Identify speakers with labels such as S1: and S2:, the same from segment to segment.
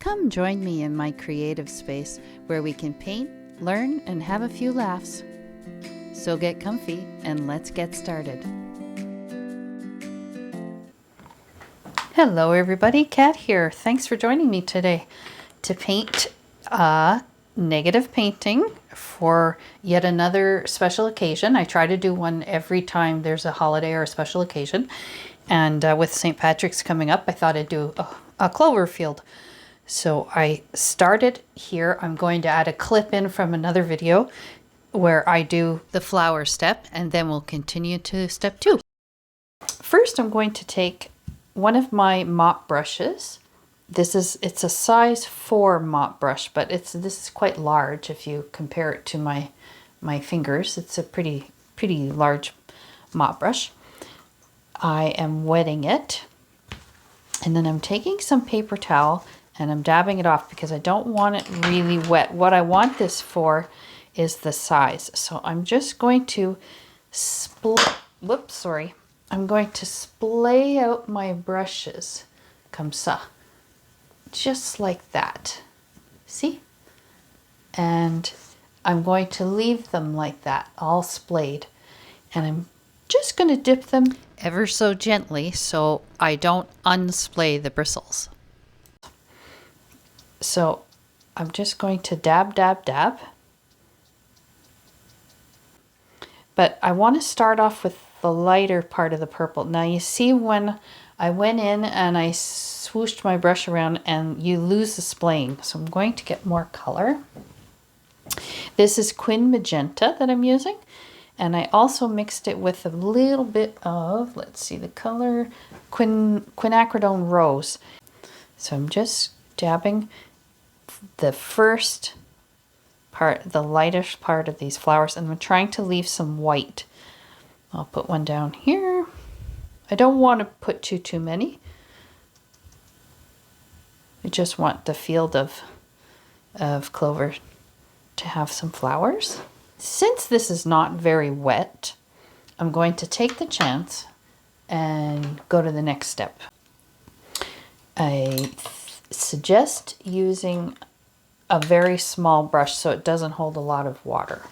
S1: Come join me in my creative space where we can paint, learn, and have a few laughs. So get comfy and let's get started. Hello everybody, Kat here. Thanks for joining me today to paint a negative painting for yet another special occasion. I try to do one every time there's a holiday or a special occasion. And with St. Patrick's coming up, I thought I'd do a clover field. So I started here. I'm going to add a clip in from another video where I do the flower step, and then we'll continue to step 2. First, I'm going to take one of my mop brushes. It's a size 4 mop brush, but this is quite large if you compare it to my fingers. It's a pretty large mop brush. I am wetting it, and then I'm taking some paper towel and I'm dabbing it off because I don't want it really wet. What I want this for is the size. So I'm just going to I'm going to splay out my brushes, comme ça, just like that. See? And I'm going to leave them like that, all splayed. And I'm just going to dip them ever so gently so I don't unsplay the bristles. So I'm just going to dab, dab, dab. But I want to start off with the lighter part of the purple. Now you see when I went in and I swooshed my brush around and you lose the splaying. So I'm going to get more color. This is Quin Magenta that I'm using. And I also mixed it with a little bit of, let's see the color, Quinacridone Rose. So I'm just dabbing the first part, the lightest part of these flowers, and I'm trying to leave some white. I'll put one down here. I don't want to put too many. I just want the field of clover to have some flowers. Since this is not very wet, I'm going to take the chance and go to the next step. I suggest using a very small brush so it doesn't hold a lot of water.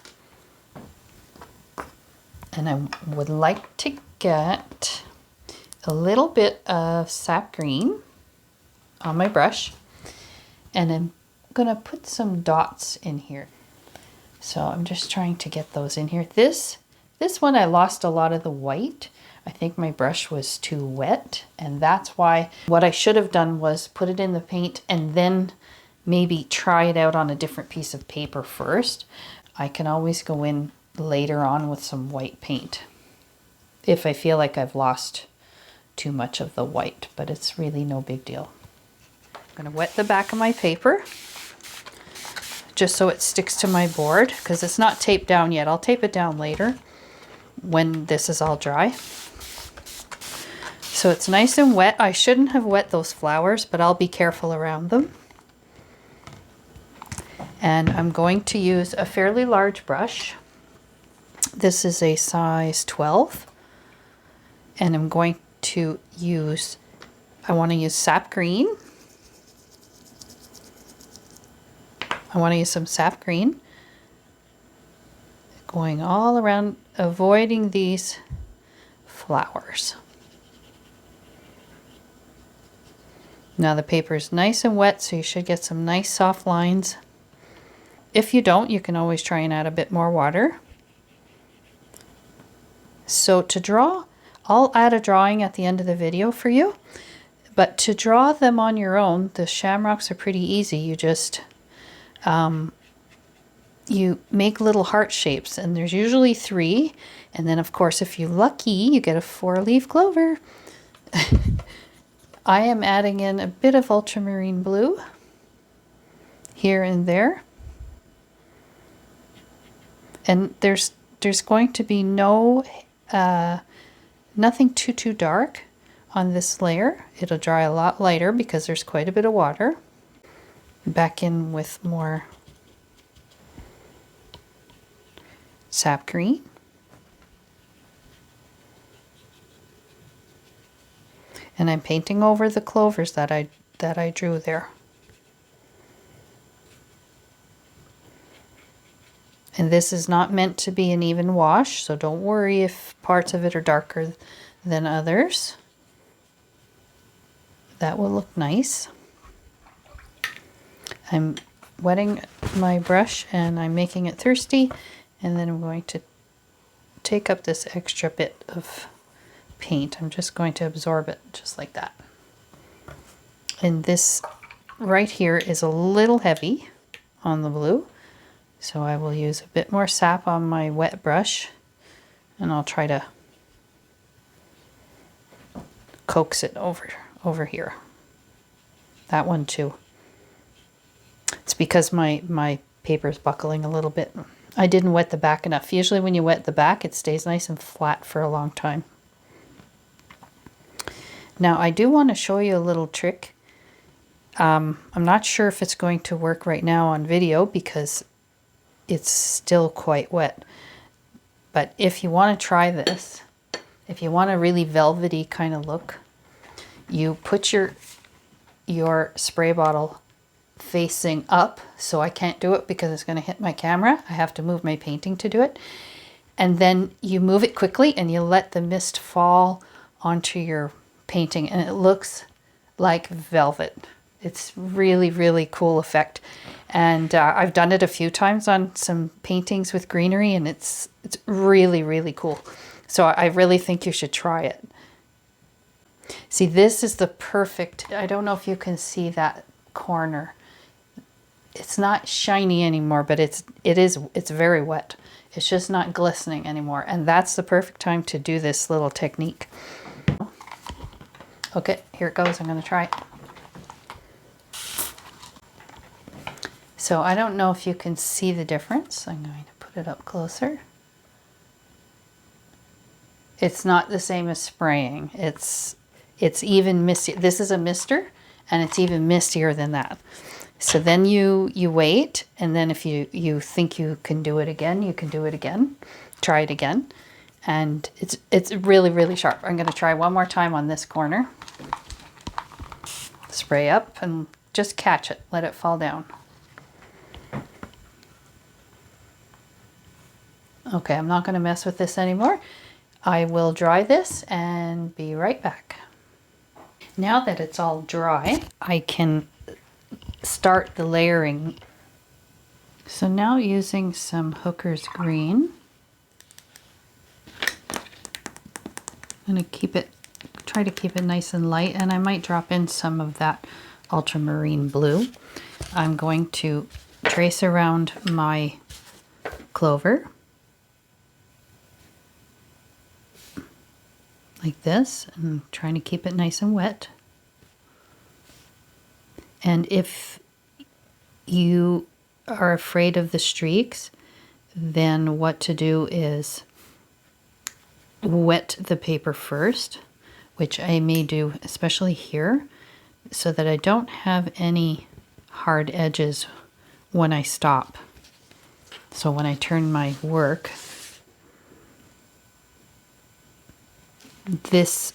S1: And I would like to get a little bit of sap green on my brush, and I'm going to put some dots in here. So I'm just trying to get those in here. This one I lost a lot of the white. I think my brush was too wet, and that's why what I should have done was put it in the paint and then maybe try it out on a different piece of paper first. I can always go in later on with some white paint if I feel like I've lost too much of the white, but it's really no big deal. I'm going to wet the back of my paper just so it sticks to my board because it's not taped down yet. I'll tape it down later when this is all dry. So it's nice and wet. I shouldn't have wet those flowers, but I'll be careful around them. And I'm going to use a fairly large brush. This is a size 12. And I'm going to use, I want to use sap green. I want to use some sap green. Going all around, avoiding these flowers. Now the paper is nice and wet, so you should get some nice soft lines. If you don't, you can always try and add a bit more water. So to draw, I'll add a drawing at the end of the video for you. But to draw them on your own, the shamrocks are pretty easy. You just, you make little heart shapes, and there's usually 3. And then of course, if you're lucky, you get a 4-leaf clover. I am adding in a bit of ultramarine blue here and there. And there's going to be nothing too dark on this layer. It'll dry a lot lighter because there's quite a bit of water. Back in with more sap green. And I'm painting over the clovers that I drew there. And this is not meant to be an even wash, so don't worry if parts of it are darker than others. That will look nice. I'm wetting my brush and I'm making it thirsty, and then I'm going to take up this extra bit of paint. I'm just going to absorb it just like that. And this right here is a little heavy on the blue, so I will use a bit more sap on my wet brush, and I'll try to coax it over here. That one too. It's because my paper is buckling a little bit. I didn't wet the back enough. Usually when you wet the back, it stays nice and flat for a long time. Now I do want to show you a little trick. I'm not sure if it's going to work right now on video because it's still quite wet. But if you want to try this, if you want a really velvety kind of look, you put your spray bottle facing up, so I can't do it because it's going to hit my camera. I have to move my painting to do it. And then you move it quickly and you let the mist fall onto your painting and it looks like velvet. It's really, really cool effect. And I've done it a few times on some paintings with greenery, and it's really, really cool. So I really think you should try it. See, this is the perfect, I don't know if you can see that corner. It's not shiny anymore, but it's very wet. It's just not glistening anymore. And that's the perfect time to do this little technique. Okay, here it goes. I'm going to try it. So I don't know if you can see the difference. I'm going to put it up closer. It's not the same as spraying. It's even misty. This is a mister, and it's even mistier than that. So then you wait, and then if you think you can do it again, you can do it again. Try it again. And it's really, really sharp. I'm going to try one more time on this corner. Spray up and just catch it. Let it fall down. Okay, I'm not going to mess with this anymore. I will dry this and be right back. Now that it's all dry, I can start the layering. So now using some Hooker's Green, I'm going to try to keep it nice and light, and I might drop in some of that ultramarine blue. I'm going to trace around my clover like this, and trying to keep it nice and wet. And if you are afraid of the streaks, then what to do is wet the paper first, which I may do especially here, so that I don't have any hard edges when I stop. So when I turn my work,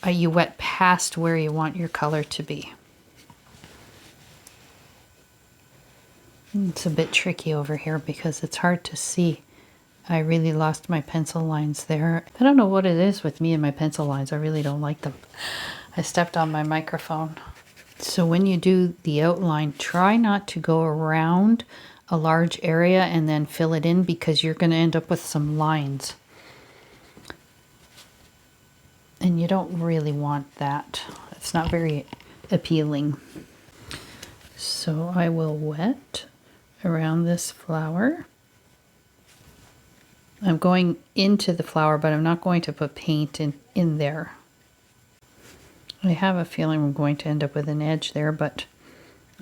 S1: you wet past where you want your color to be. It's a bit tricky over here because it's hard to see. I really lost my pencil lines there. I don't know what it is with me and my pencil lines. I really don't like them. I stepped on my microphone. So when you do the outline, try not to go around a large area and then fill it in, because you're going to end up with some lines. And you don't really want that. It's not very appealing. So I will wet around this flower. I'm going into the flower, but I'm not going to put paint in there. I have a feeling I'm going to end up with an edge there, but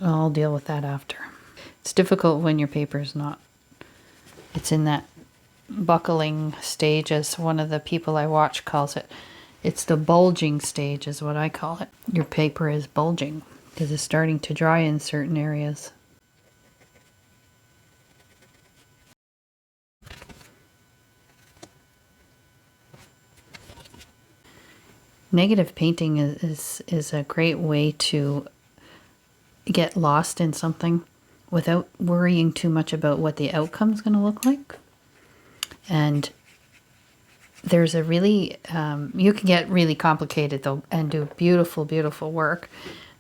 S1: I'll deal with that after. It's difficult when your paper is not, it's in that buckling stage, as one of the people I watch calls it. It's the bulging stage is what I call it. Your paper is bulging because it's starting to dry in certain areas. Negative painting is a great way to get lost in something without worrying too much about what the outcome is going to look like. And there's a really, you can get really complicated though and do beautiful, beautiful work.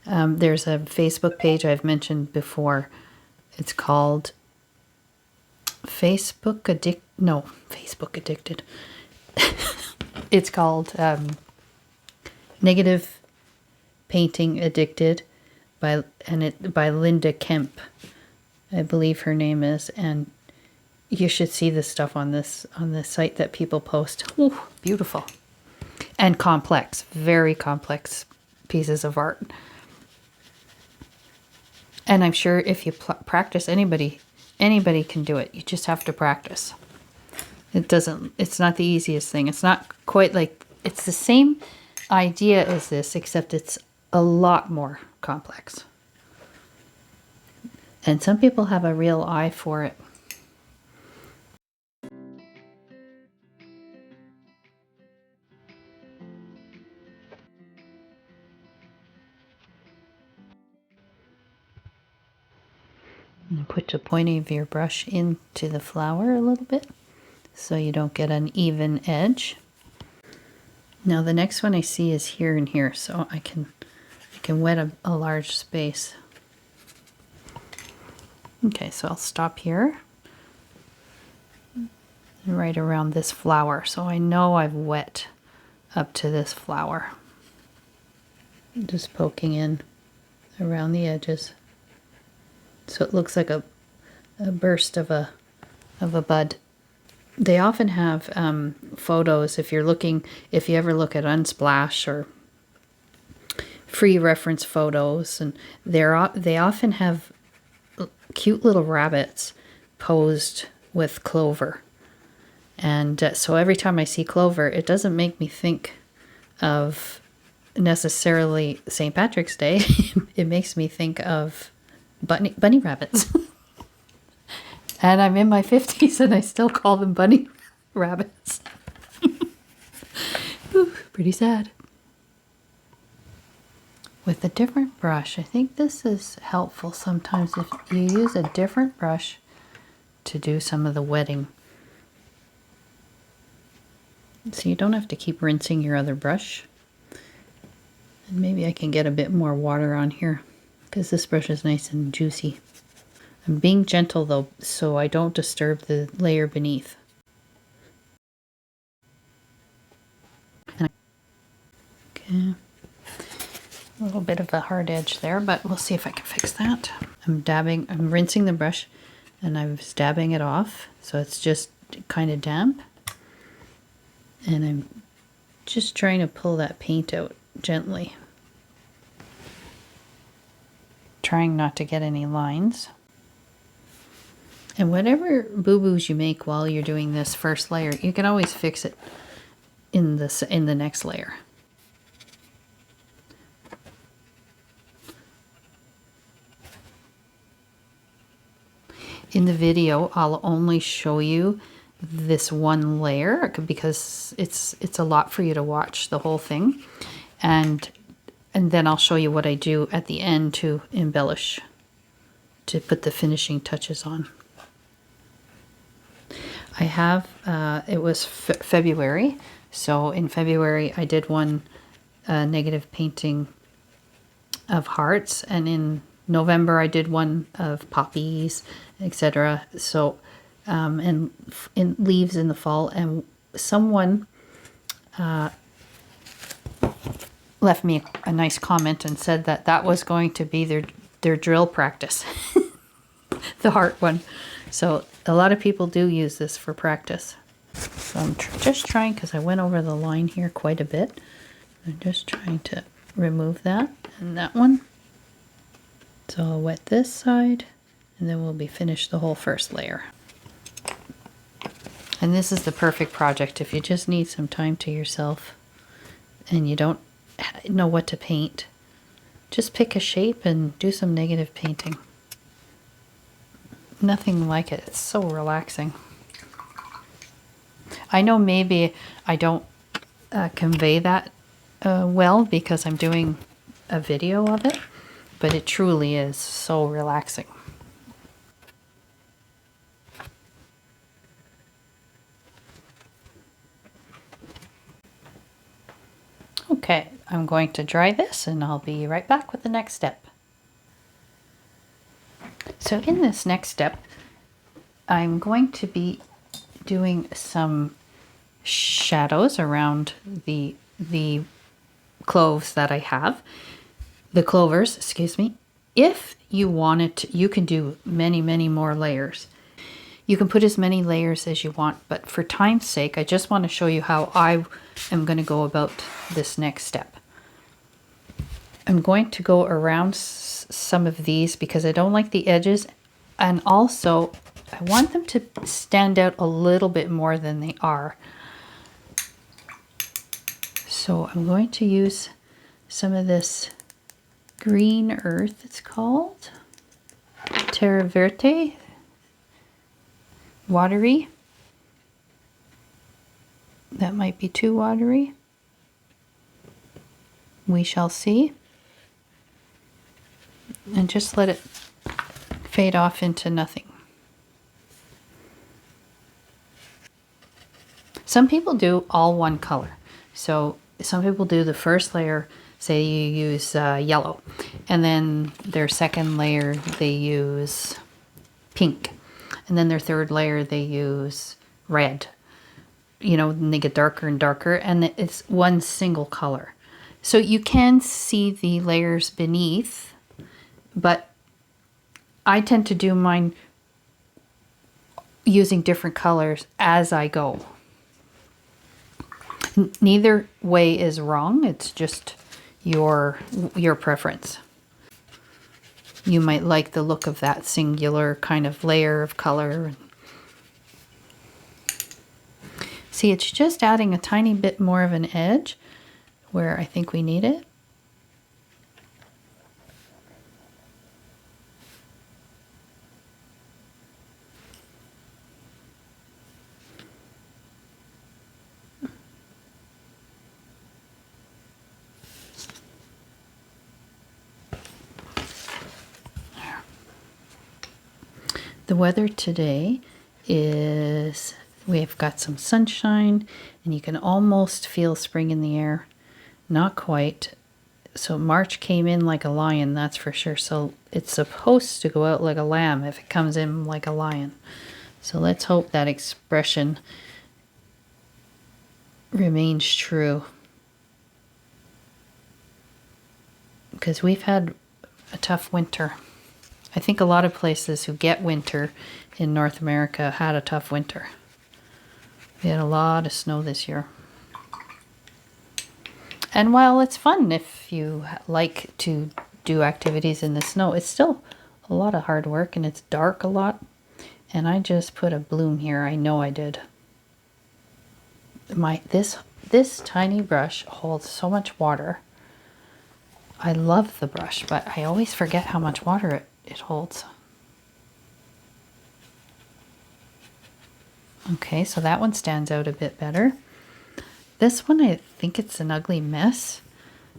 S1: There's a Facebook page I've mentioned before. It's called Facebook Addicted. It's called Negative Painting Addicted by Linda Kemp, I believe her name is, and you should see the stuff on this site that people post. Ooh, beautiful and complex, very complex pieces of art. And I'm sure if you practice, anybody can do it. You just have to practice. It's not the easiest thing. It's not quite like, it's the same idea as this, except it's a lot more complex. And some people have a real eye for it. And put the point of your brush into the flower a little bit so you don't get an even edge. Now the next one I see is here and here, so I can wet a large space. Okay, so I'll stop here right around this flower, so I know I've wet up to this flower. Just poking in around the edges. So it looks like a burst of a bud. They often have photos if you ever look at Unsplash or free reference photos, and they often have cute little rabbits posed with clover. And so every time I see clover, it doesn't make me think of necessarily St. Patrick's Day. It makes me think of bunny rabbits. And I'm in my 50s and I still call them bunny rabbits. Ooh, pretty sad. With a different brush, I think this is helpful sometimes if you use a different brush to do some of the wetting. So you don't have to keep rinsing your other brush. And maybe I can get a bit more water on here because this brush is nice and juicy. I'm being gentle though, so I don't disturb the layer beneath. Okay. A little bit of a hard edge there, but we'll see if I can fix that. I'm rinsing the brush and I'm dabbing it off, so it's just kind of damp. And I'm just trying to pull that paint out gently. Trying not to get any lines. And whatever boo-boos you make while you're doing this first layer, you can always fix it in the next layer. In the video, I'll only show you this one layer because it's a lot for you to watch the whole thing. And then I'll show you what I do at the end to embellish, to put the finishing touches on. I have, it was February, so in February I did one negative painting of hearts, and in November I did one of poppies, etc. So, and in leaves in the fall, and someone left me a nice comment and said that that was going to be their drill practice, the heart one. So a lot of people do use this for practice. So I'm just trying, because I went over the line here quite a bit. I'm just trying to remove that and that one. So I'll wet this side and then we'll be finished the whole first layer. And this is the perfect project if you just need some time to yourself and you don't know what to paint. Just pick a shape and do some negative painting. Nothing like it. It's so relaxing. I know maybe I don't convey that well because I'm doing a video of it, but it truly is so relaxing. Okay, I'm going to dry this and I'll be right back with the next step. So in this next step, I'm going to be doing some shadows around the cloves that I have. The clovers, excuse me. If you wanted to, you can do many, many more layers. You can put as many layers as you want, but for time's sake, I just want to show you how I am going to go about this next step. I'm going to go around some of these because I don't like the edges, and also I want them to stand out a little bit more than they are. So I'm going to use some of this green earth, it's called Terra Verte, watery. That might be too watery. We shall see. And just let it fade off into nothing. Some people do all one color. So some people do the first layer, say you use yellow, and then their second layer they use pink, and then their third layer they use red. You know, and they get darker and darker, and it's one single color. So you can see the layers beneath, but I tend to do mine using different colors as I go. Neither way is wrong, it's just your preference. You might like the look of that singular kind of layer of color. See, it's just adding a tiny bit more of an edge where I think we need it. The weather today is, we've got some sunshine and you can almost feel spring in the air. Not quite. So March came in like a lion, that's for sure. So it's supposed to go out like a lamb if it comes in like a lion. So let's hope that expression remains true. Because we've had a tough winter. I think a lot of places who get winter in North America had a tough winter. We had a lot of snow this year. And while it's fun if you like to do activities in the snow, it's still a lot of hard work and it's dark a lot. And I just put a bloom here. I know I did. This tiny brush holds so much water. I love the brush, but I always forget how much water it holds. Okay, so that one stands out a bit better. This one, I think it's an ugly mess.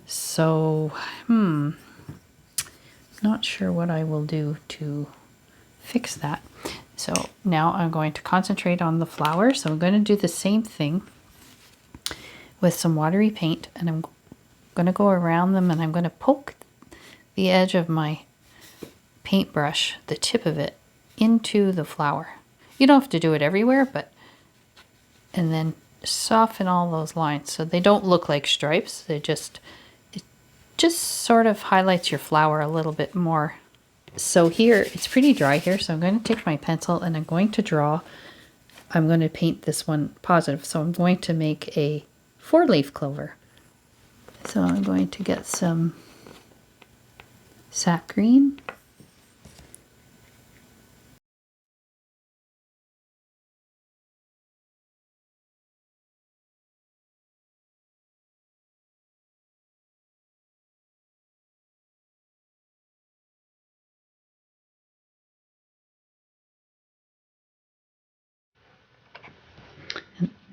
S1: So, not sure what I will do to fix that. So now I'm going to concentrate on the flower. So I'm going to do the same thing with some watery paint, and I'm going to go around them and I'm going to poke the edge of my paintbrush, the tip of it, into the flower. You don't have to do it everywhere, and then soften all those lines so they don't look like stripes. It just sort of highlights your flower a little bit more. So here, it's pretty dry here, so I'm going to take my pencil and I'm going to draw. I'm going to paint this one positive, so I'm going to make a 4-leaf clover. So I'm going to get some sap green.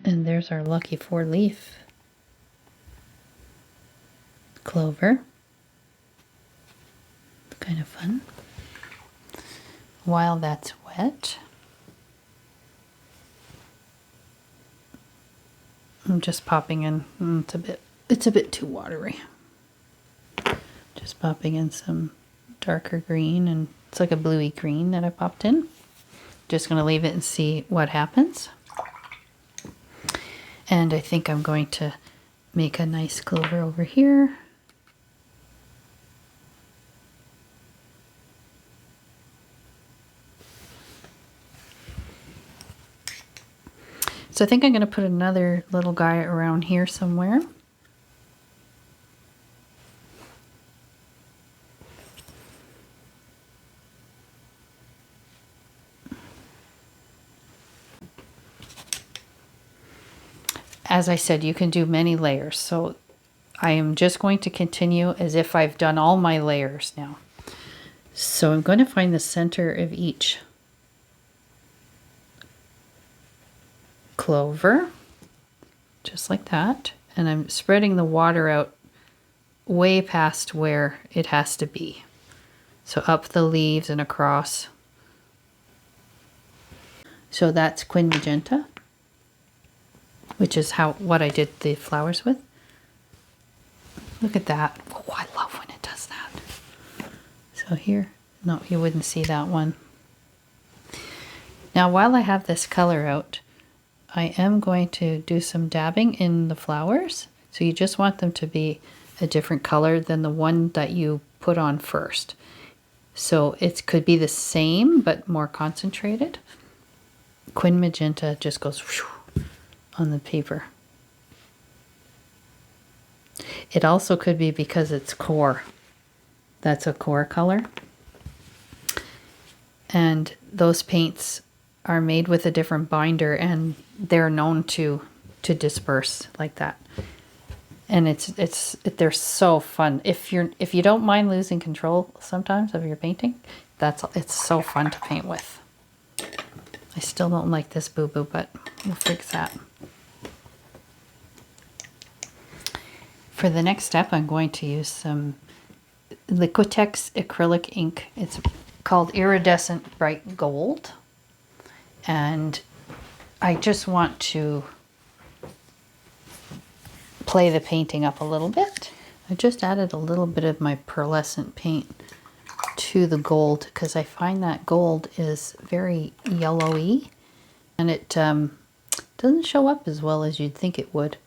S1: And there's our lucky 4-leaf clover. Kind of fun. While that's wet, I'm just popping in. It's a bit It's a bit too watery. Just popping in some darker green, and it's like a bluey green that I popped in. Just going to leave it and see what happens. And I think I'm going to make a nice clover over here. So I think I'm going to put another little guy around here somewhere. As I said, you can do many layers. So I am just going to continue as if I've done all my layers now. So I'm going to find the center of each clover, just like that. And I'm spreading the water out way past where it has to be. So up the leaves and across. So that's Quin Magenta, which is what I did the flowers with. Look at that. Oh, I love when it does that. So here, no, you wouldn't see that one. Now, while I have this color out, I am going to do some dabbing in the flowers. So you just want them to be a different color than the one that you put on first. So it could be the same, but more concentrated. Quin Magenta just goes whew on the paper. It also could be because it's core. That's a core color. And those paints are made with a different binder, and they're known to disperse like that. And they're so fun. If you don't mind losing control sometimes of your painting, it's so fun to paint with. I still don't like this boo-boo, but we'll fix that. For the next step, I'm going to use some Liquitex acrylic ink. It's called Iridescent Bright Gold. And I just want to play the painting up a little bit. I just added a little bit of my pearlescent paint to the gold because I find that gold is very yellowy and it doesn't show up as well as you'd think it would.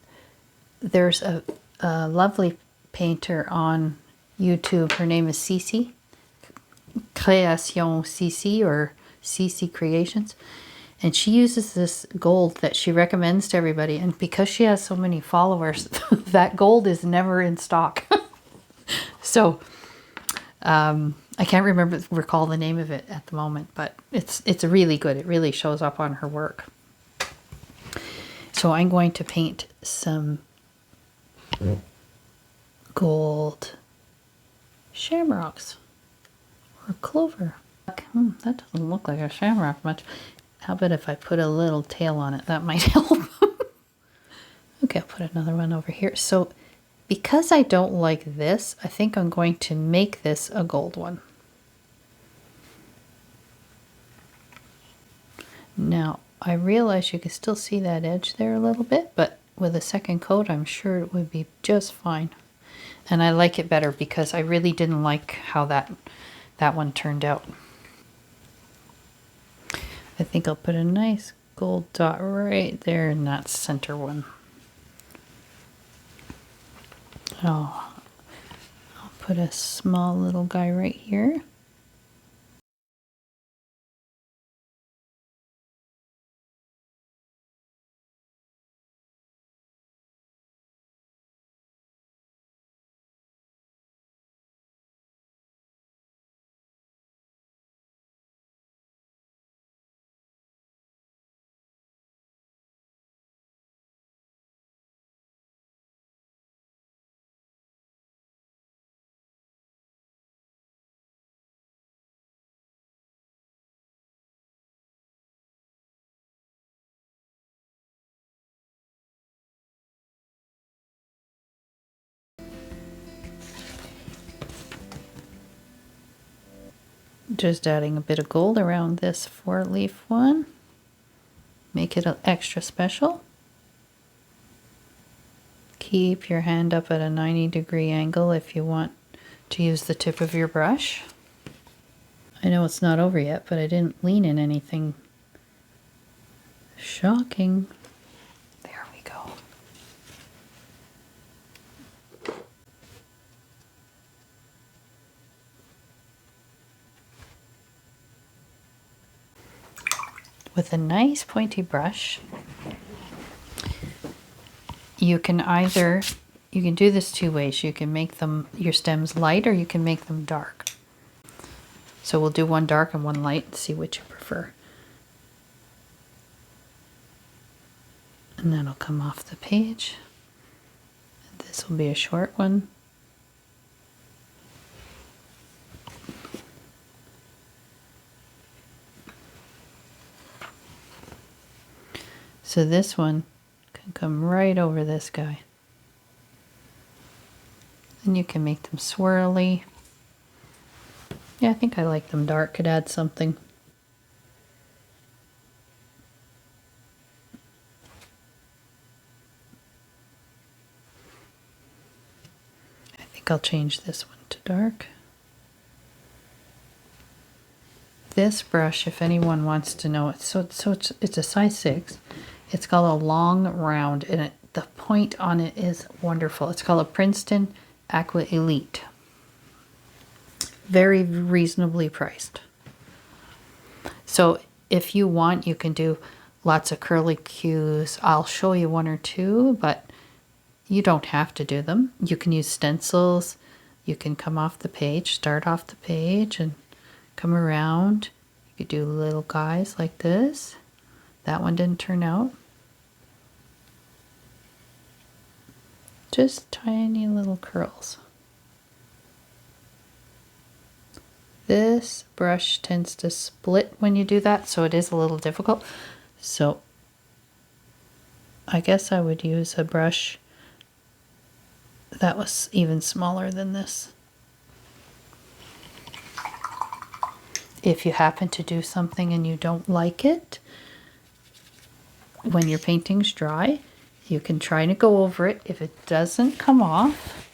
S1: There's a lovely painter on YouTube. Her name is Cece, Création Cece, or Cece Creations. And she uses this gold that she recommends to everybody. And because she has so many followers, that gold is never in stock. So I can't recall the name of it at the moment, but it's really good. It really shows up on her work. So I'm going to paint some gold shamrocks or clover. That doesn't look like a shamrock much. How about if I put a little tail on it? That might help. Okay, I'll put another one over here. So because I don't like this, I think I'm going to make this a gold one. Now, I realize you can still see that edge there a little bit, but with a second coat, I'm sure it would be just fine. And I like it better because I really didn't like how that one turned out. I think I'll put a nice gold dot right there in that center one. Oh, I'll put a small little guy right here. Just adding a bit of gold around this 4-leaf one. Make it extra special. Keep your hand up at a 90-degree angle if you want to use the tip of your brush. I know it's not over yet, but I didn't lean in anything shocking. There we go. With a nice pointy brush, you can do this two ways. You can make your stems light, or you can make them dark. So we'll do one dark and one light, see which you prefer. And that'll come off the page. This will be a short one. So this one can come right over this guy. And you can make them swirly. Yeah, I think I like them dark. Could add something. I think I'll change this one to dark. This brush, if anyone wants to know, it's a size 6. It's called a long round, and the point on it is wonderful. It's called a Princeton Aqua Elite. Very reasonably priced. So if you want, you can do lots of curly cues. I'll show you one or two, but you don't have to do them. You can use stencils. You can come off the page, start off the page and come around. You could do little guys like this. That one didn't turn out. Just tiny little curls. This brush tends to split when you do that, so it is a little difficult. So I guess I would use a brush that was even smaller than this. If you happen to do something and you don't like it, when your painting's dry, you can try to go over it. If it doesn't come off,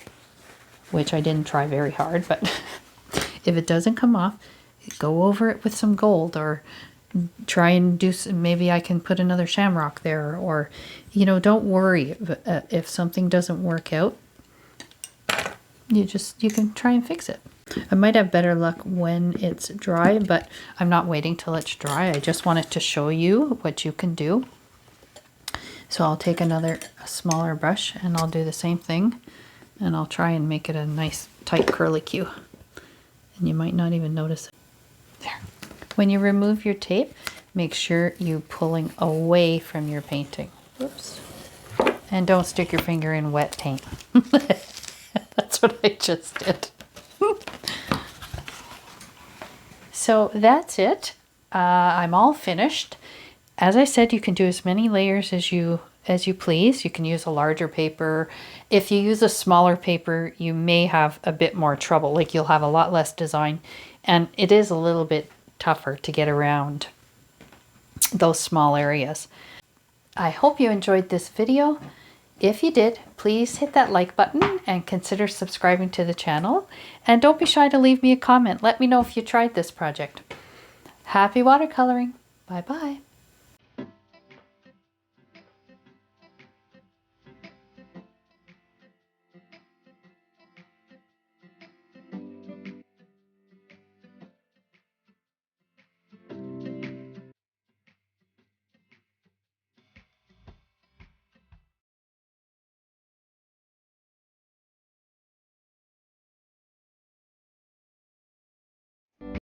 S1: which I didn't try very hard, but if it doesn't come off, go over it with some gold, or try and do some, maybe I can put another shamrock there, or, you know, don't worry if something doesn't work out. You can try and fix it. I might have better luck when it's dry, but I'm not waiting till it's dry. I just wanted to show you what you can do. So I'll take a smaller brush and I'll do the same thing, and I'll try and make it a nice tight curly cue. And you might not even notice it. There. When you remove your tape, make sure you're pulling away from your painting. Whoops. And don't stick your finger in wet paint. That's what I just did. So that's it. I'm all finished. As I said, you can do as many layers as you please. You can use a larger paper. If you use a smaller paper, you may have a bit more trouble. Like, you'll have a lot less design, and it is a little bit tougher to get around those small areas. I hope you enjoyed this video. If you did, please hit that like button and consider subscribing to the channel. And don't be shy to leave me a comment. Let me know if you tried this project. Happy watercoloring. Bye-bye.